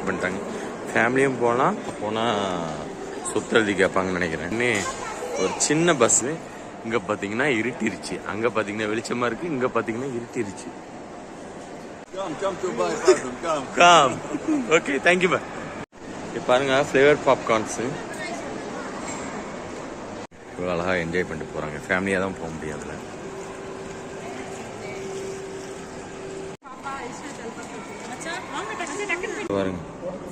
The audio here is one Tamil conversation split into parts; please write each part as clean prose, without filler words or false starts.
என்ஜாய் பண்ணிட்டாங்க. ஃபேமிலியும் போனால் சொத்து எழுதி கேட்பாங்கன்னு நினைக்கிறேன். இன்னும் ஒரு சின்ன பஸ்ஸு. இங்கே பார்த்தீங்கன்னா இருட்டிருச்சு, அங்கே பார்த்தீங்கன்னா வெளிச்சமாக இருக்குது, இங்கே பார்த்தீங்கன்னா இருட்டிருச்சு. Come okay, thank you bye. இப்போ பாருங்க ஃப்ளேவர் பாப்கார்ன்ஸு இவ்வளோ அழகாக என்ஜாய் பண்ணிட்டு போகிறாங்க. ஃபேமிலியாக தான் போக முடியாதுல. பாருங்க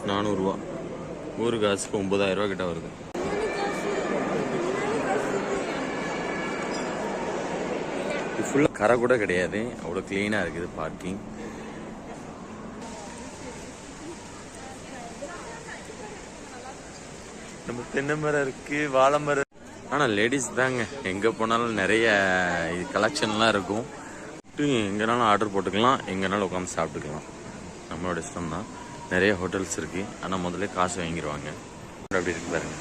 400 ரூபா, ஒரு காசுக்கு 9000 ரூபா கிட்ட வருது. இது ஃபுல்லாக கரை கூட கிடையாது, அவ்வளோ க்ளீனாக இருக்குது பார்க்கிங். நம்ம தென்னை மரம் இருக்கு, வாழை மரம். ஆனால் லேடிஸ் தாங்க எங்கே போனாலும் நிறைய கலெக்ஷன்லாம் இருக்கும். எங்கேனாலும் ஆர்டர் போட்டுக்கலாம், எங்கேனாலும் உட்காந்து சாப்பிட்டுக்கலாம், நம்மளோட இஷ்டம் தான். நிறைய ஹோட்டல்ஸ் இருக்குது, ஆனால் முதல்ல காசு வாங்கிடுவாங்க. அப்படி இருக்கு பாருங்க.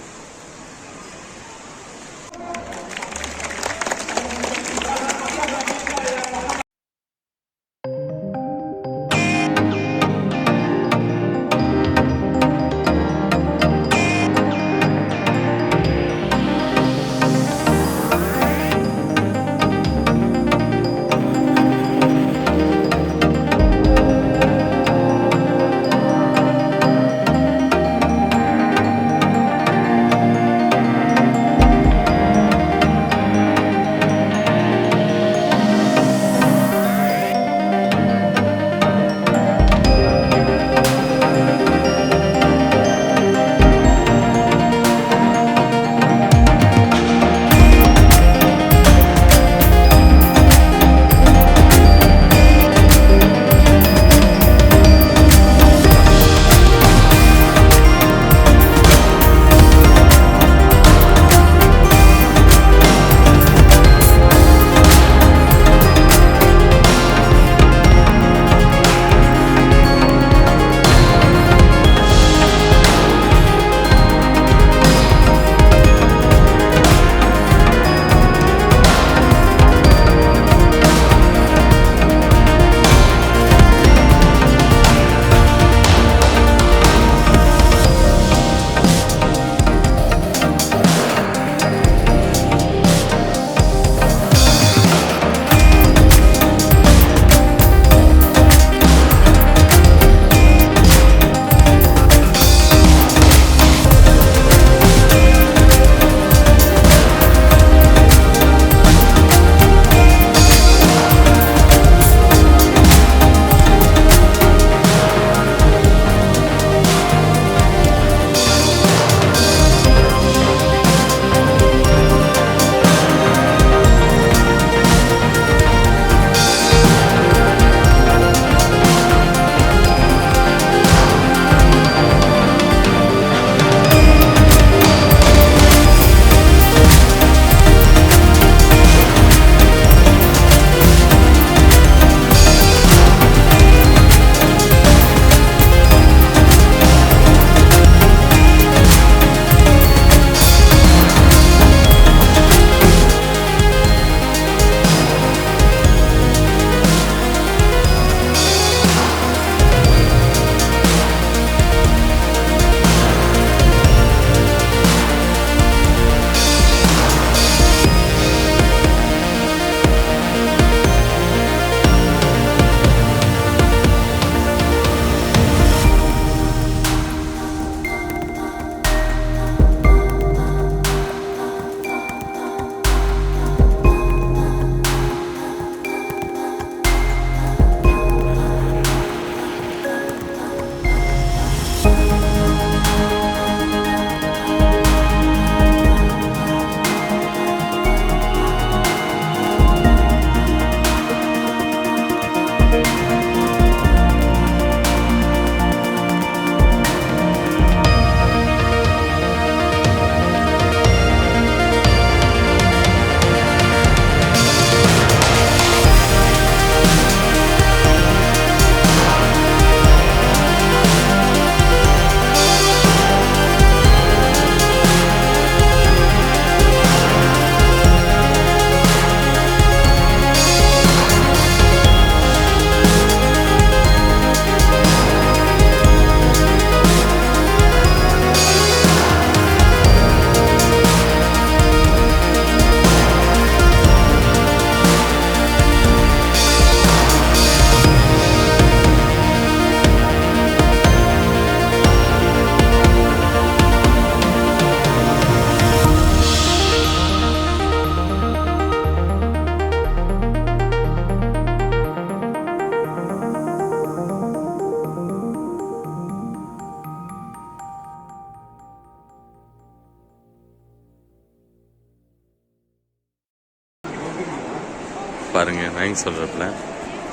பாருங்க வாங்கி சொல்றப்பல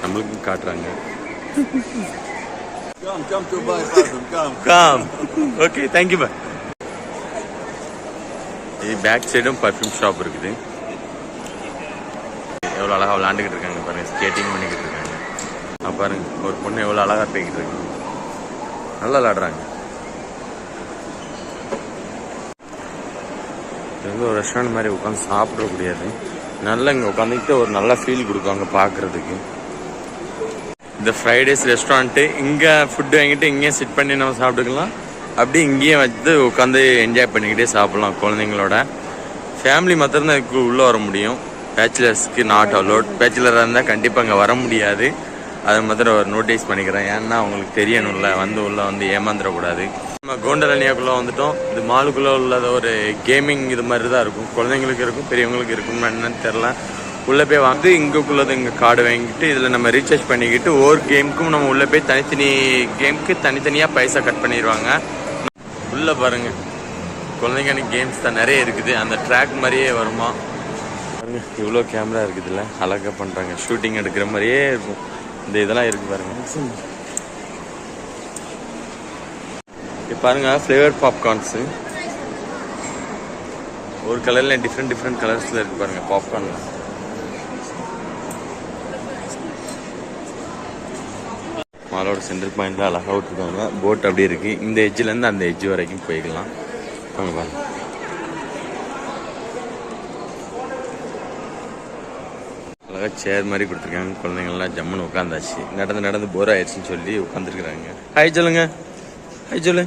நம்மளுக்கும் காட்டுறாங்க. Come to buy parfum, Come. Okay, thank you. இது பேக் சைடும் பர்ஃப்யூம் ஷாப் இருக்குது. எவ்வளோ அழகாக விளாண்டுக்கிட்டு இருக்காங்க பாருங்க, ஸ்கேட்டிங் பண்ணிக்கிட்டு இருக்காங்க. பாருங்க ஒரு பொண்ணு எவ்வளோ அழகாக போய்கிட்டு இருக்காங்க, நல்லா விளாடுறாங்க. இது வந்து ஒரு ரெஸ்டாரண்ட் மாதிரி உட்காந்து சாப்பிட முடியாது, நல்லா இங்கே உட்காந்துக்கிட்டு ஒரு நல்ல ஃபீல் கொடுக்குவாங்க பார்க்குறதுக்கு. இந்த ஃப்ரைடேஸ் ரெஸ்டாரண்ட்டு இங்கே ஃபுட்டு வாங்கிட்டு இங்கேயே சிட் பண்ணி நம்ம சாப்பிட்டுக்கலாம், அப்படி இங்கேயே வந்து உட்காந்து என்ஜாய் பண்ணிக்கிட்டே சாப்பிட்லாம் குழந்தைங்களோட. ஃபேமிலி மாத்திரம் தான் இதுக்கு உள்ளே வர முடியும், பேச்சுலர்ஸ்க்கு நாட் அலோட். பேச்சுலராக இருந்தால் கண்டிப்பாக அங்கே வர முடியாது, அதை மாத்திரம் ஒரு நோட்டீஸ் பண்ணிக்கிறேன். ஏன்னா அவங்களுக்கு தெரியணும்ல, வந்து உள்ளே வந்து ஏமாந்துடக்கூடாது. நம்ம கோண்டலனியாக்குள்ளே வந்துட்டோம். இது மாலுக்குள்ளே உள்ளது ஒரு கேமிங் இது மாதிரி தான் இருக்கும், குழந்தைங்களுக்கு இருக்கும் பெரியவங்களுக்கு இருக்கும் என்னன்னு தெரில. உள்ளே போய் வந்து இங்கேக்குள்ளது இங்கே கார்டு வாங்கிட்டு இதில் நம்ம ரீசார்ஜ் பண்ணிக்கிட்டு ஒவ்வொரு கேமுக்கும் நம்ம உள்ளே போய் தனித்தனி கேமுக்கு தனித்தனியாக பைசா கட் பண்ணிடுவாங்க. உள்ளே பாருங்கள் குழந்தைங்க கேம்ஸ் தான் நிறைய இருக்குது, அந்த ட்ராக் மாதிரியே வருமா பாருங்க. இவ்வளோ கேமரா இருக்குதுல்ல, அழகாக பண்ணுறாங்க, ஷூட்டிங் எடுக்கிற மாதிரியே இருக்கும். இந்த இதெல்லாம் இருக்குது பாருங்க. இப்போ பாருங்க ஃப்ளேவர்ட் பாப்கார்ன்ஸு ஒரு கலரில் டிஃப்ரெண்ட் கலர்ஸில் இருக்குது பாருங்க பாப்கார்னில். மாலோட சென்ட்ரல் பாயிண்டில் அழகாக விட்டுருக்காங்க, போட் அப்படி இருக்குது. இந்த எட்ஜிலேருந்து அந்த எட்ஜ் வரைக்கும் போய்க்கலாம். அவங்க பாருங்க அழகாக சேர் மாதிரி கொடுத்துருக்காங்க, குழந்தைங்கள்லாம் ஜம்முன்னு உட்காந்தாச்சு. நடந்து போர் ஆயிடுச்சுன்னு சொல்லி உட்காந்துருக்குறாங்க. ஹாய் சொல்லுங்க, ஹாய் சொல்லு.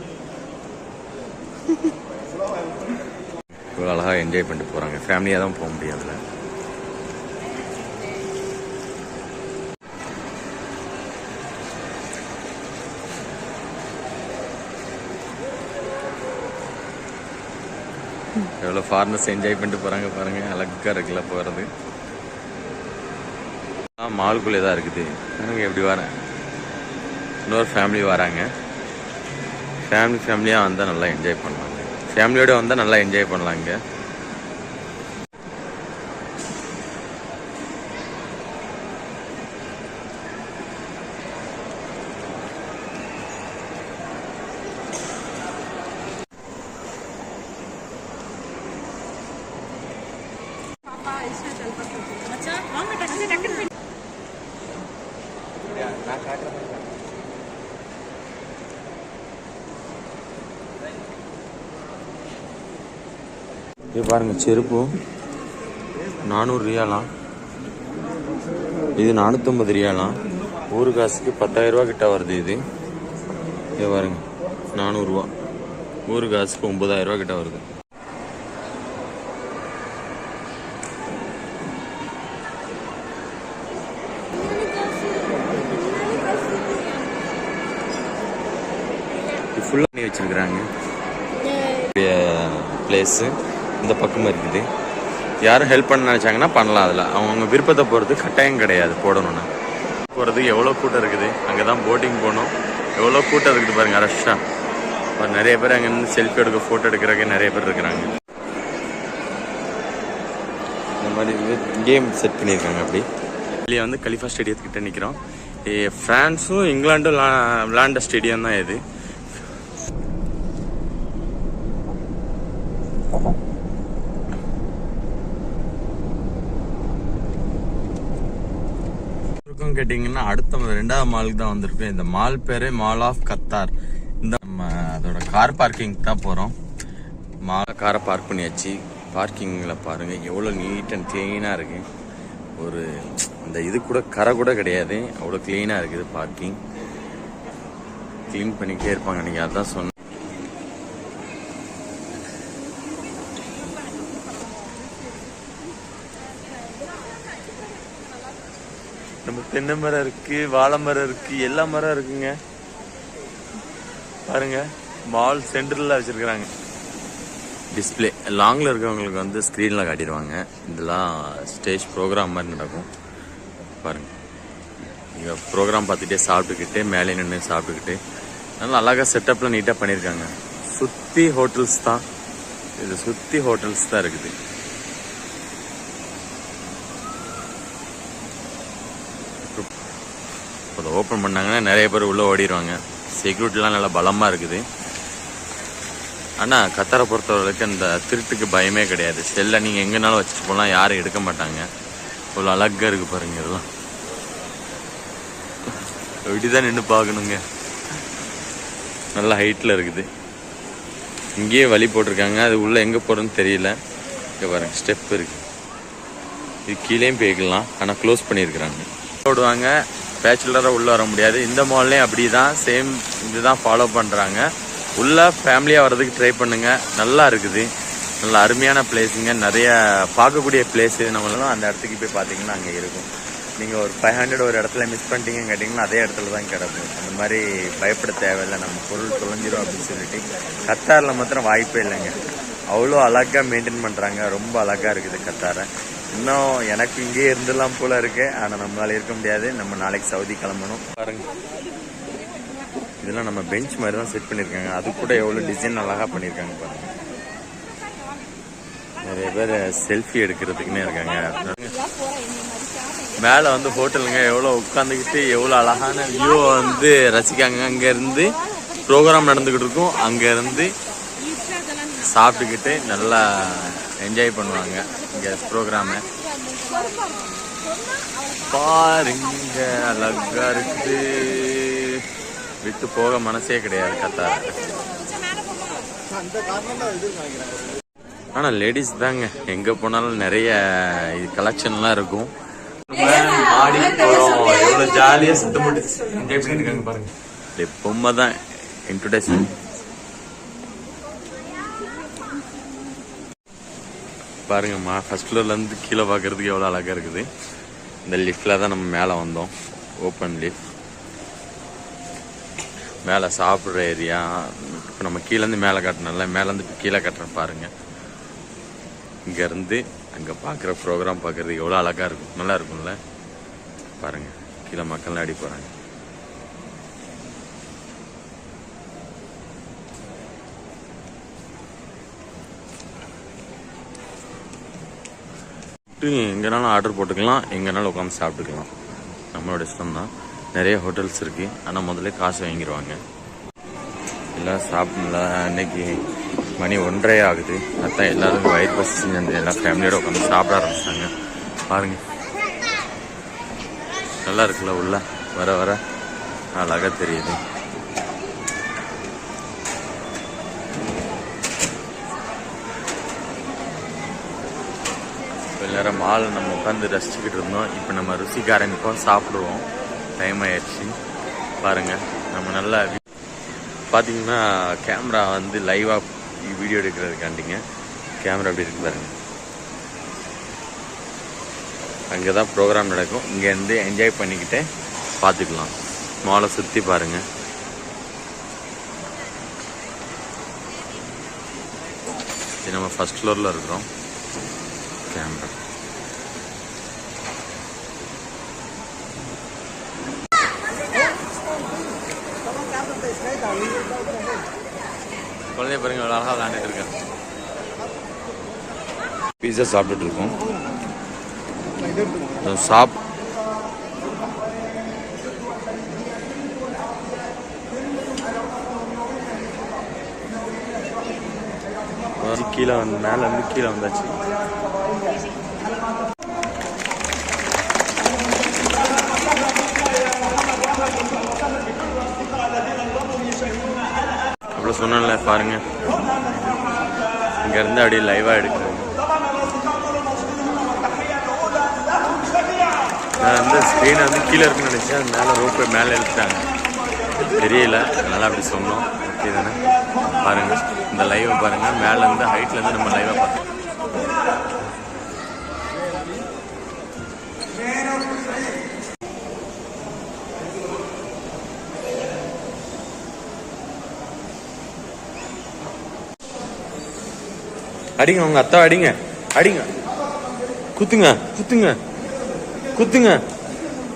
இவ்வளோ அழகாக என்ஜாய் பண்ணிட்டு போகிறாங்க, ஃபேமிலியாக தான் போக முடியாதுல்ல. எவ்வளோ ஃபாரினர்ஸ் என்ஜாய் பண்ணிட்டு போகிறாங்க பாருங்கள், அழகாக இருக்குல்ல போகிறது. மாலுக்குள்ளே தான் இருக்குது பாருங்க. எப்படி வரேன், இன்னொரு ஃபேமிலி வராங்க, ஃபேமிலியாக வந்தால் நல்லா என்ஜாய் பண்ணுவாங்க, ஃபேமிலியோடு வந்தால் நல்லா என்ஜாய் பண்ணலாம். இங்கே இது பாருங்க செருப்பு 400 ரியாலாம், இது 450 ரியாலாம். ஊரு காசுக்கு 10,000 ரூபா கிட்ட வருது. இது பாருங்க 400 ரூபா, ஊரு காசுக்கு 9,000 ரூபா கிட்ட வருது. ஃபுல்லாக பண்ணி வச்சிருக்கிறாங்க பிளேஸு. இந்த பக்கமாக இருக்குது, யாரும் ஹெல்ப் பண்ண நினச்சாங்கன்னா பண்ணலாம். அதில் அவங்க விருப்பத்தை போகிறது கட்டாயம் கிடையாது போடணும்னா. போகிறதுக்கு எவ்வளோ கூட்டம் இருக்குது, அங்கே தான் போட்டிங் போகணும், எவ்வளோ கூட்டம் இருக்குது பாருங்கள் ரஷ்ஷாக. நிறைய பேர் அங்கே இருந்து செல்ஃபி எடுக்க ஃபோட்டோ எடுக்கிறதுக்கு நிறைய பேர் இருக்கிறாங்க. இந்த மாதிரி கேம் செட் பண்ணியிருக்காங்க. அப்படி வெளியே வந்து கலிஃபா ஸ்டேடியத்துக்கிட்ட நிற்கிறோம். ஃப்ரான்ஸும் இங்கிலாண்டும் விளாண்ட ஸ்டேடியம் தான் இது. கேட்டீங்கன்னா அடுத்த 2வது மாலுக்கு தான் வந்திருக்கோம். இந்த மால் பேரு மால் ஆஃப் கத்தார். இந்த நம்ம அதோட கார் பார்க்கிங் தான் போறோம். காரை பார்க் பண்ணியாச்சு. பார்க்கிங்ல பாருங்க எவ்வளவு நீட் அண்ட் கிளீனா இருக்கு. ஒரு அந்த இது கூட கரை கூட கிடையாது, அவ்வளவு கிளீனா இருக்குது. பார்க்கிங் கிளீன் பண்ணிக்கிட்டே இருப்பாங்க, நீங்க அதான் சொன்ன. நம்ம தென்னை மரம் இருக்கு, வாழை மரம் இருக்கு, எல்லா மரம் இருக்குங்க. பாருங்க மால் சென்டர்ல வச்சிருக்காங்க டிஸ்பிளே. லாங்ல இருக்கவங்களுக்கு வந்து ஸ்கிரீன்ல காட்டிடுவாங்க. இதெல்லாம் ஸ்டேஜ் ப்ரோக்ராம் மாதிரி நடக்கும். பாருங்க இங்க ப்ரோக்ராம் பார்த்துட்டே சாப்பிட்டுக்கிட்டே மேலே நின்று சாப்பிட்டுக்கிட்டு நல்லா அழகா செட்டப்ல நீட்டா பண்ணியிருக்காங்க. சுத்தி ஹோட்டல்ஸ் தான், இது சுத்தி ஹோட்டல்ஸ் தான் இருக்குது. ஓப்பன் பண்ணாங்கன்னா நிறைய பேர் உள்ளே ஓடிடுவாங்க. செக்யூரிட்டிலாம் நல்லா பலமாக இருக்குது. ஆனால் கத்தாரை பொறுத்தவரைக்கும் இந்த திருட்டுக்கு பயமே கிடையாது. செல்லை நீங்கள் எங்கேனாலும் வச்சுட்டு போகலாம், யாரும் எடுக்க மாட்டாங்க. இவ்வளோ அழகாக இருக்குது பாருங்க. இதெல்லாம் இப்படிதான் நின்று பார்க்கணுங்க. நல்லா ஹைட்டில் இருக்குது. இங்கேயே வழி போட்டிருக்காங்க. அது உள்ளே எங்கே போகிறதுன்னு தெரியல. இங்கே பாருங்க ஸ்டெப் இருக்குது. இது கீழேயும் போய்க்கலாம், ஆனால் க்ளோஸ் பண்ணியிருக்கிறாங்க. போடுவாங்க, பேச்சுலராக உள்ளே வர முடியாது. இந்த மால்லையும் அப்படி தான் சேம் இதுதான் ஃபாலோ பண்ணுறாங்க. உள்ளே ஃபேமிலியாக வர்றதுக்கு ட்ரை பண்ணுங்கள். நல்லா இருக்குது, நல்ல அருமையான பிளேஸுங்க. நிறைய பார்க்கக்கூடிய பிளேஸ் நம்மளும் அந்த இடத்துக்கு போய் பார்த்தீங்கன்னா அங்கே இருக்கும். நீங்கள் ஒரு 500 ஒரு இடத்துல மிஸ் பண்ணிட்டீங்கன்னு கேட்டிங்கன்னா அதே இடத்துல தான் கிடக்கும். அந்த மாதிரி பயப்பட தேவையில்லை, நம்ம பொருள் தொலைஞ்சிரும் அப்படின்னு சொல்லிட்டு. கத்தாரில் மாத்திரம் வாய்ப்பே இல்லைங்க. அவ்வளோ அழகாக மெயின்டைன் பண்ணுறாங்க. ரொம்ப அழகாக இருக்குது கத்தாரை. இன்னும் எனக்கு இங்கேயே இருந்துடலாம் போல இருக்கு. ஆனால் நம்மளால இருக்க முடியாது. நம்ம நாளைக்கு சவுதி கிளம்பணும். பாருங்க, இதெல்லாம் நம்ம பெஞ்ச் மாதிரி தான் செட் பண்ணியிருக்காங்க. அது கூட எவ்வளோ டிசைன் அழகாக பண்ணியிருக்காங்க பாருங்க. நிறைய பேர் செல்ஃபி எடுக்கிறதுக்குன்னே இருக்காங்க. மேலே வந்து ஹோட்டலுங்க எவ்வளோ உட்காந்துக்கிட்டு எவ்வளோ அழகான வியூ வந்து ரசிக்காங்க. அங்கேருந்து ப்ரோக்ராம் நடந்துக்கிட்டு இருக்கும். அங்கேருந்து சாப்பிட்டுக்கிட்டு நல்லா என்ஜாய் பண்ணுவாங்க இங்கே ப்ரோக்ராமு. பாருங்க அழகா இருக்குது. விட்டு போக மனசே கிடையாது கத்தார. ஆனால் லேடிஸ் தாங்க எங்கே போனாலும் நிறைய கலெக்ஷன்லாம் இருக்கும். எவ்வளோ ஜாலியாக சுத்தம் போட்டு என்ஜாய் பண்ணியிருக்காங்க பாருங்க. பொம்மை தான் இன்ட்ரோடக்ஷன். பாருங்கம்மா, ஃபர்ஸ்ட் ஃப்ளோர்லேருந்து கீழே பார்க்கறதுக்கு எவ்வளோ அழகாக இருக்குது. இந்த லிஃப்டில் தான் நம்ம மேலே வந்தோம். Open lift. மேலே சாப்பிட்ற ஏரியா. இப்போ நம்ம கீழேருந்து மேலே காட்டினோம்ல, மேலேருந்து இப்போ கீழே காட்டுறேன் பாருங்கள். இங்கேருந்து அங்கே பார்க்குற ப்ரோக்ராம் பார்க்குறதுக்கு எவ்வளோ அழகாக இருக்கும். நல்லா இருக்கும்ல பாருங்கள். கீழே மக்கள்லாம் அடி போகிறாங்க. எங்கேனாலும் ஆர்டர் போட்டுக்கலாம், எங்கேனாலும் உட்காந்து சாப்பிட்டுக்கலாம். நம்மளோட இஷ்டம் தான். நிறைய ஹோட்டல்ஸ் இருக்குது. ஆனால் முதல்ல காசு வாங்கிடுவாங்க. எல்லாம் சாப்பிடல. அன்னைக்கு மணி 1:30 ஆகுது. அதான் எல்லாருக்கும் வயிறு பசி செஞ்சு எல்லா ஃபேமிலியோட உட்காந்து சாப்பிட ஆரம்பிச்சிட்டாங்க. பாருங்க, நல்லா இருக்குல்ல. உள்ள வர வர அழகாக தெரியுது. எல்லாரும் மாலை நம்ம உட்காந்து ரசிச்சுக்கிட்டு இருந்தோம். இப்போ நம்ம ருசிக்க ஆரம்பிப்போம், சாப்பிடுவோம். டைம் ஆயிடுச்சு. பாருங்கள், நம்ம நல்லா பார்த்தீங்கன்னா கேமரா வந்து லைவாக வீடியோ எடுக்கிறதுக்காண்டிங்க கேமரா அப்படி இருக்கு பாருங்க. அங்கே தான் ப்ரோக்ராம் நடக்கும். இங்கேருந்து என்ஜாய் பண்ணிக்கிட்டே பார்த்துக்கலாம். மாலை சுற்றி பாருங்கள். நம்ம ஃபர்ஸ்ட் ஃப்ளோரில் இருக்கிறோம். கேமரா குழந்தைய பாருங்க, அழகாக விளையாண்டுட்டு இருக்கேன். பீஸா சாப்பிட்டுட்டு இருக்கோம். கீழே வந்து மேலே வந்து கீழே வந்தாச்சு. அவ்வளோ சொன்னல பாருங்க. இங்கேருந்து அப்படியே லைவாக எடுக்கிறேன். நான் வந்து ஸ்க்ரீனை வந்து கீழே இருக்குன்னு நினச்சேன். அது மேலே ரோப்பை மேலே எடுத்துட்டாங்க, தெரியல. அதனால் அப்படி சொன்னோம். ஓகே தானே? பாருங்கள் இந்த லைவை பாருங்கள். மேலேருந்து ஹைட்லேருந்து நம்ம லைவாக பார்த்தோம். அடிங்க, அவங்க அத்தா அடிங்க, அடிங்க, குத்துங்க குத்துங்க குத்துங்க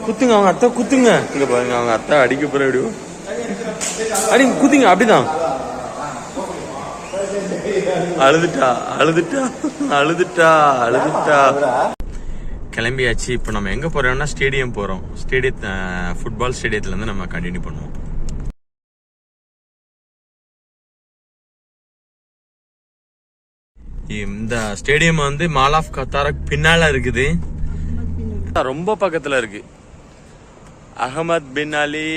குத்துங்க, அவங்க அத்தா குத்துங்க. இங்க பாருங்க, அவங்க அத்தா அடிக்க போற எப்படி அடிங்க, குத்துங்க. அப்படிதான். அழுதுட்டா அழுதுட்டா அழுதுட்டா அழுதுட்டா. கிளம்பியாச்சு. இப்போ நம்ம எங்கே போகிறோம்னா ஸ்டேடியம் போகிறோம். ஃபுட்பால் ஸ்டேடியத்துலேருந்து நம்ம கண்டினியூ பண்ணுவோம். இந்த ஸ்டேடியம் வந்து மால் ஆஃப் கத்தாருக்கு பின்னால இருக்குது, ரொம்ப பக்கத்தில் இருக்கு. அகமது பின் அலி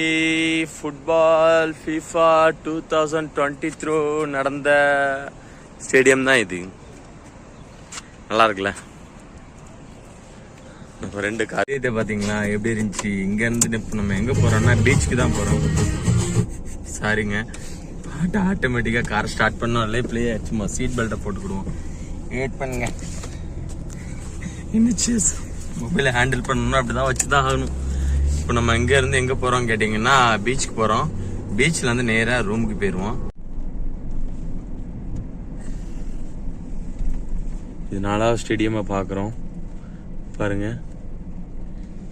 ஃபுட்பால் FIFA 2023 நடந்த ஸ்டேடியம் தான் இது. நல்லா இருக்குல்ல? நம்ம 2 காரியத்தை பார்த்தீங்களா எப்படி இருந்துச்சு? இங்கேருந்து இப்போ நம்ம எங்கே போகிறோம்னா பீச்சுக்கு தான் போகிறோம். சாரிங்க, பாட்டு ஆட்டோமேட்டிக்காக கார் ஸ்டார்ட் பண்ணோம் இல்லை ப்ளே ஆச்சுமா. சீட் பெல்ட்டை போட்டுக்கிடுவோம். வெயிட் பண்ணுங்க. என்னச்சு மொபைலை ஹேண்டில் பண்ணணும்னா அப்படி தான் வச்சு தான் ஆகணும். இப்போ நம்ம இங்கேருந்து எங்கே போகிறோம் கேட்டிங்கன்னா பீச்சுக்கு போகிறோம். பீச்சில் வந்து நேராக ரூமுக்கு போயிடுவோம். இது 4வது ஸ்டேடியமாக பார்க்குறோம் பாருங்க.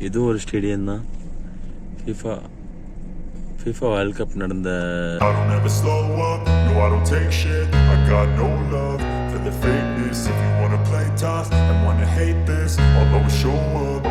இதுவும் ஒரு ஸ்டேடியம் தான். FIFA வேர்ல்ட் கப் நடந்த. I don't ever slow up, no I don't take shit. I got no love for the fakeness. If you wanna play tough and wanna hate this, I'll always show up.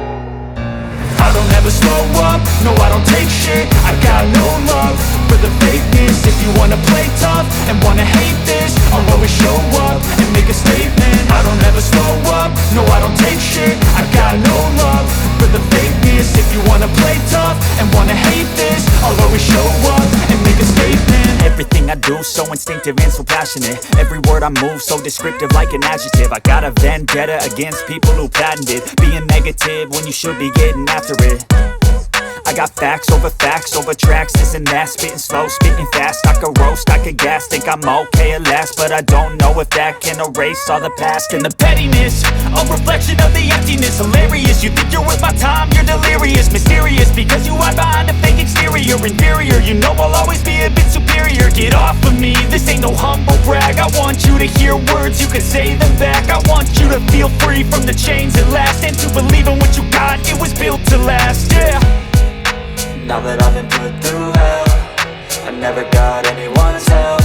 I don't ever slow up, no I don't take shit. I got no love for the fakeness. If you wanna play tough and wanna hate this, I'll always show up and make a statement. I don't ever slow up, no I don't take shit. I got no love for the fakeness. If you wanna play tough and wanna hate this, I'll always show up and make a statement. Everything I do so instinctive and so passionate. Every word I move so descriptive like an adjective. I got a vendetta against people who patented being negative when you should be getting after it. I got facts over tracks, this and that. Spitting slow, spitting fast. I could roast, I could gas. Think I'm okay at last, but I don't know if that can erase all the past. And the pettiness, a reflection of the emptiness. Hilarious, you think you're worth my time, you're delirious. Mysterious, because you hide behind a fake exterior. Inferior, you know I'll always be a bit superior. Get off of me, this ain't no humble brag. I want you to hear words, you can say them back. I want you to feel free from the chains at last, and to believe in what you got, it was built to last, yeah. Now that I've been put through hell, I never got anyone's help.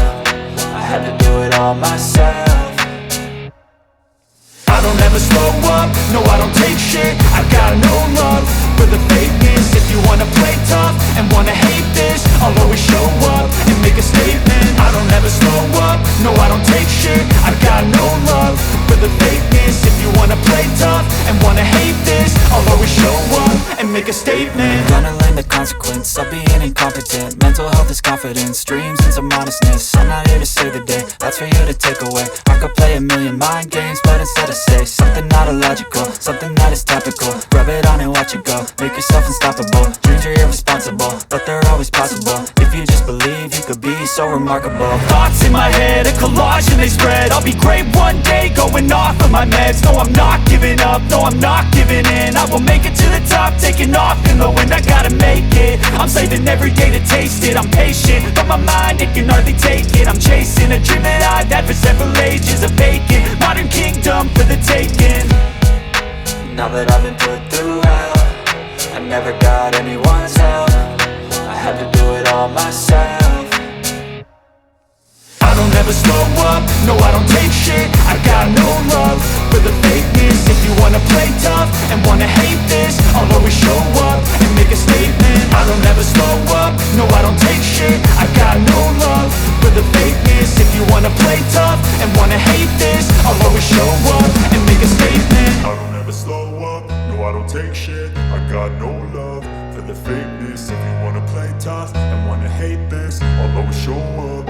I had to do it all myself. I don't ever slow up, no I don't take shit. I got no love for the fakeness. If you wanna play tough and wanna hate this, I'll always show up and make a statement. I don't ever slow up, no I don't take shit. I got no love for the fakeness. If you wanna play tough and wanna hate this, I'll always show up and make a statement. Gonna learn the consequence of being incompetent. Mental health is confidence, dreams and some modestness. I'm not here to save the day, that's for you to take away. I could play a million mind games, but instead I say something not illogical, something that is topical. Rub it on and watch it go, make yourself unstoppable. Dreams are irresponsible, but they're always possible. If you just believe, you could be so remarkable. Thoughts in my head, a collage and they spread. I'll be great one day, going off of my meds. No, I'm not giving up, no, I'm not giving in. I will make it to the top, taking off in the wind. I gotta make it, I'm saving every day to taste it. I'm patient, but my mind, it can hardly take it. I'm chasing a dream that I've had for several ages. A vacant, modern kingdom for the taking. Now that I've been put through hell, I never got anyone's help. I had to do it all myself. I don't ever slow up, no I don't take shit. I got no love for the fakeness. If you wanna play tough and wanna hate this, I'll always show up and make a statement. I don't ever slow up, no I don't take shit. I got no love for the fakeness. If you wanna play tough and wanna hate this, I'll always show up and make a statement. I don't ever slow up, no I don't take shit. I got no love for the fakeness. If you wanna play tough and wanna hate this, I'll always show up.